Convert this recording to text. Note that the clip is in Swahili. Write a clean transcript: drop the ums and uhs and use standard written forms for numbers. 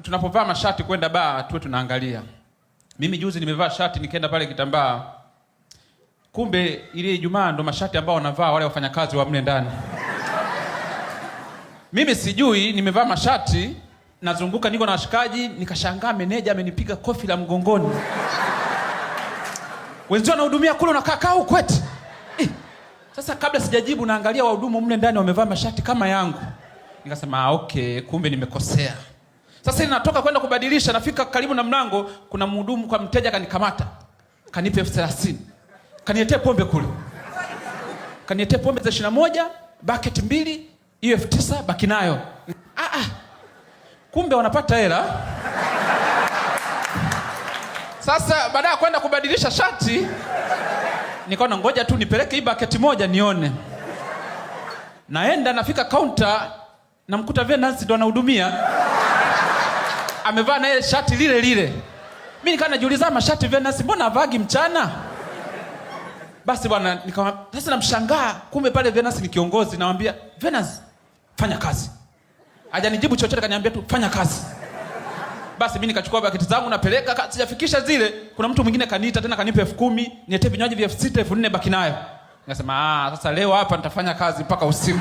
tunapovaa mashati kwenda baa tuwe tunaangalia. Mimi juzi nimevaa shati nikaenda pale Kitambaa. Kumbe ile Ijumaa ndo mashati ambao wanavaa wale wafanyakazi wa mle ndani. Mimi sijui nimevaa mashati, nazunguka niko na washikaji, nikashangaa meneja amenipiga kofi la mgongoni. Wenzao wanahudumia kule unakaa huko eti. Sasa kabla sijajibu naangalia wahudumu mle ndani wamevaa mashati kama yangu. Nikasema okay, kumbe nimekosea. Sasa natoka kwenda kubadilisha, nafika karibu na mlango, kuna mhudumu kwa mteja kanikamata. Kanipe 30. Kaniletea pombe kule. Kaniletea pombe za 21, bucket 2, hiyo 9 baki nayo. Kumbe wanapata hela. Sasa baada ya kwenda kubadilisha shati, nikaona ngoja tu nipeleke hii bucket moja nione. Naenda nafika counter, namkuta Venance ndo anahudumia. Amevaa naye shati lile lile. Mimi nikaa najiuliza mashati Venance mbona havagi mchana? Basi bwana sasa namshangaa, kumbe pale Venance ni kiongozi, namwambia Venance fanya kazi. Hajanijibu chochote, kaniambia tu fanya kazi. Basi mimi nikachukua baketi zangu napeleka, sijafikisha zile, kuna mtu mwingine kaniita tena kanipa 10,000, niletee vinywaji vya 6,000, 4,000 baki nayo. Nikasema sasa leo hapa nitafanya kazi mpaka usiku.